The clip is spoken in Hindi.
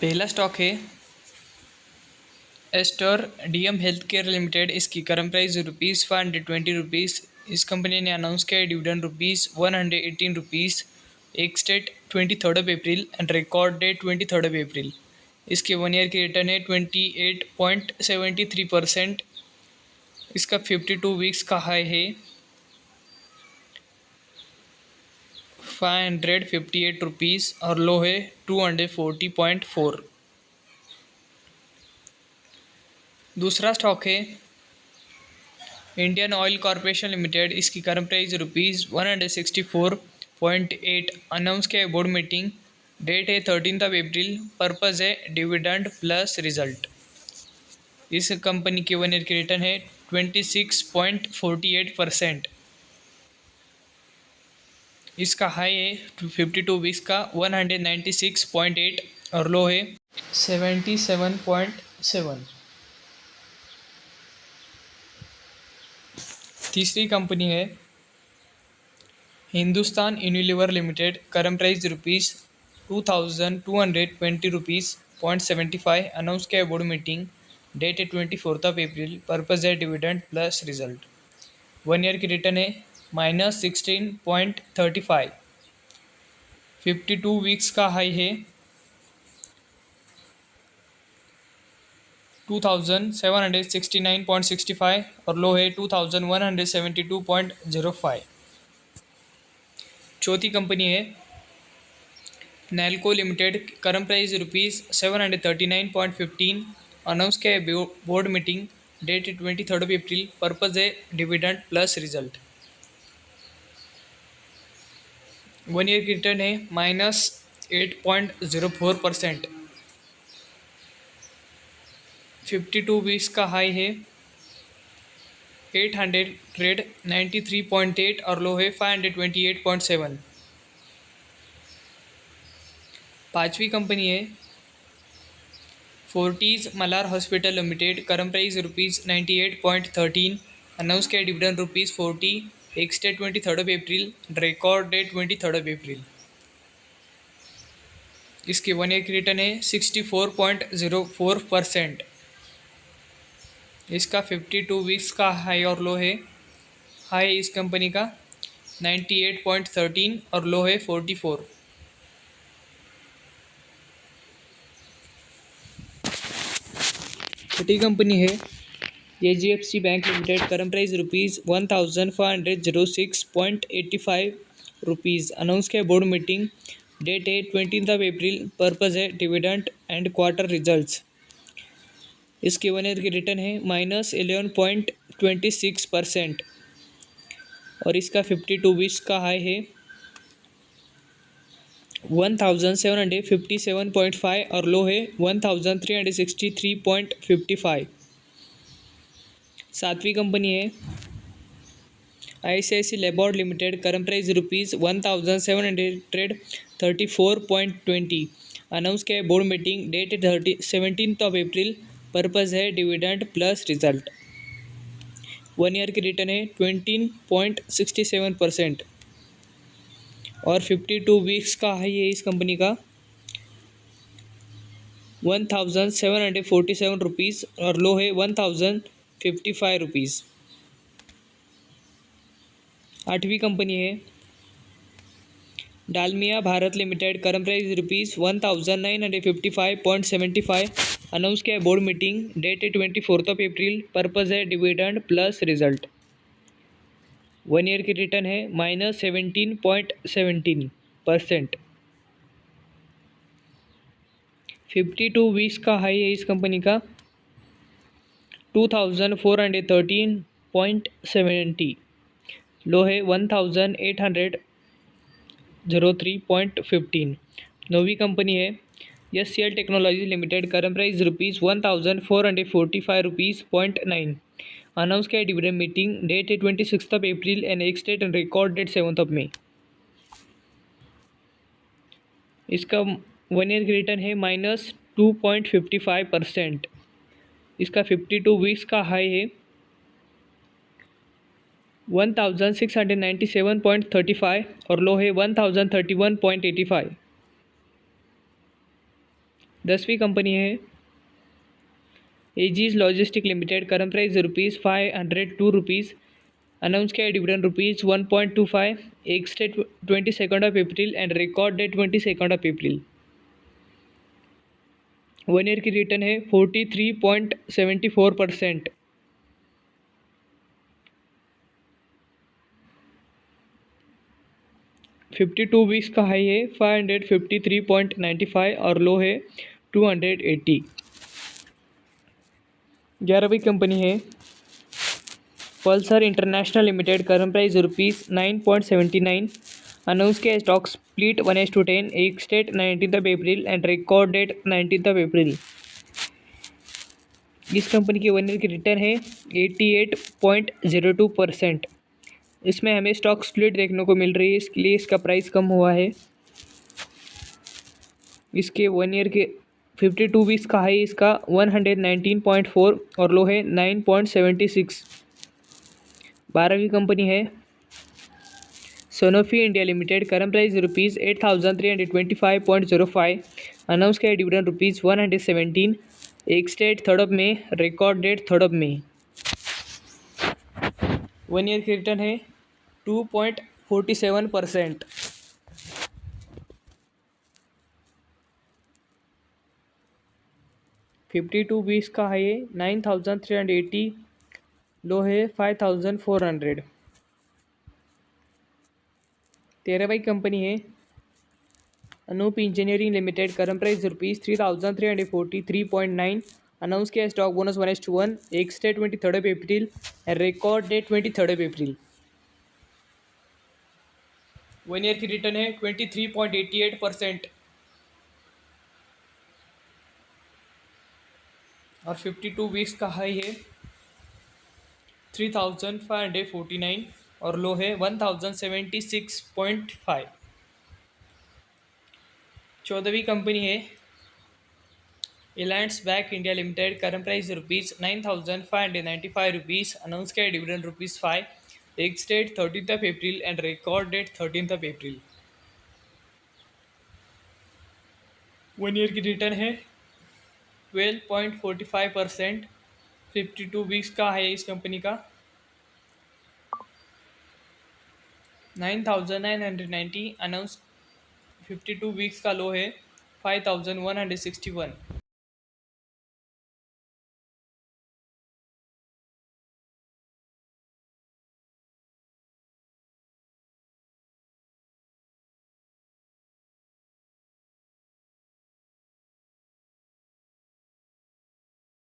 पहला स्टॉक है Aster DM health care limited. इसकी करंट प्राइस ₹520। इस कंपनी ने अनाउंस किया है dividend ₹118। Ex date 23 April and record date 23 April. इसके 1 ईयर की रिटर्न है 28.73%। इसका 52 वीक्स का हाई है ₹558 और लो है 240.4। दूसरा स्टॉक है इंडियन ऑयल कॉरपोरेशन लिमिटेड। इसकी करंट प्राइस ₹164.8। अनाउंस किया है बोर्ड मीटिंग। डेट है 13 अप्रैल। पर्पज़ है डिविडेंड प्लस रिजल्ट। इस कंपनी की 1 ईयर की रिटर्न है 26.48%। इसका हाई है 52 वीक्स का 196.8 और लो है 77.7। तीसरी कंपनी है Hindustan Unilever limited. Current price ₹2220.75। Announce किया है बोर्ड मीटिंग। डेट है 24 अप्रैल। पर्पज़ है डिविडेंड प्लस रिजल्ट। 1 ईयर की रिटर्न है -16.35। 52 वीक्स का हाई है 2769.65 और लो है 2172.05। चौथी कंपनी है NALCO limited. Current price ₹739.15। Announce किया है बोर्ड मीटिंग। डेट 23 अप्रैल। पर्पज़ है डिविडेंड प्लस रिजल्ट। 1 ईयर की रिटर्न है -8.04%। 52 वीक्स का हाई है 893.8 और लो है 528.7। पांचवी कंपनी है Fortis Malar hospital limited. Current price ₹98.13। Announce किया dividend ₹40। Ex date 23 April. Record date 23 April. इसकी 1 ईयर की रिटर्न है 64.04%। इसका 52 वीक्स का हाई और लो है। हाई इस कंपनी का 98.13 और लो है 44। छठी कंपनी है AGFC bank limited. Current price ₹1506.85। Announce किया बोर्ड मीटिंग। डेट है 20 अप्रैल। पर्पज़ है डिविडेंड एंड क्वार्टर रिजल्ट्स। इसके 1 ईयर की रिटर्न है -11.26% और इसका 52 वीक्स का हाई है 1757.5 और लो है 1363.55। सातवीं कंपनी है ICIC Lombard limited. Current price ₹1734.20। Announce किया है board meeting. Date 17 April. Purpose है डिविडेंड प्लस रिजल्ट। 1 ईयर की रिटर्न है 20.67% और 52 वीक्स का हाई है इस कंपनी का ₹1747 और लो है ₹1055। आठवीं कंपनी है Dalmia Bharat limited. Current price ₹1955.75। Announce किया है बोर्ड मीटिंग। डेट है 24 अप्रैल। पर्पज़ है डिविडेंड प्लस रिजल्ट। 1 ईयर की रिटर्न है -17.17%। 52 वीक्स का हाई है इस कंपनी का 2413.70। लो है 1803.15। नौवीं कंपनी है SCL technology limited. Current price ₹1445.9। Announce किया डिविडेंड मीटिंग। डेट है 26 April and ex date and record date 7 मई। इसका 1 ईयर की रिटर्न है -2.55%। इसका 52 वीक्स का हाई है 1697.35 और लो है 1031.85। 10वीं कंपनी है Aegis logistic limited, current price ₹502, announce किया dividend ₹1.25, ex date 22nd of April and record date 22nd of April. 1 year की रिटर्न है 43.74%। 52 वीक्स का हाई है 553.95 और लो है 280। 11वीं कंपनी है Pulsar international limited, current price ₹9.79, announce किया stock split 1:10, ex date 19th of April and record date 19th of April. इस कंपनी की 1 ईयर की रिटर्न है 88.02%। इसमें हमें स्टॉक स्प्लिट देखने को मिल रही है, इसलिए इसका प्राइस कम हुआ है। इसके 1 ईयर के 52 वीक्स का हाई इसका 119.4 और लो है 9.76। 12वीं कंपनी है Sanofi India limited, current price ₹8,325.05, announce किया dividend ₹117, ex date 3rd of मई, रिकॉर्ड डेट 3rd ऑफ मई। 1 ईयर की रिटर्न है 2.47%। 52 वीक्स का हाई है 9,380, लो है 5,400। 13वीं कंपनी है Anup engineering limited, current price ₹3,343.9, announce किया stock bonus 1:1, ex date 23rd of April, record date 23rd of April. 1 year की रिटर्न है 23.88% और 52 वीक्स का हाई है 3,549 और लो है 1,076.5। 14वीं कंपनी है alliance bank India limited, current price ₹9,595, announce किया dividend ₹5, ex date 13th of April and record date 13th of April. 1 year की रिटर्न है 12.45%। 52 वीक्स का है इस कंपनी का 9,990, अनाउंस 52 वीक्स का लो है 5,161।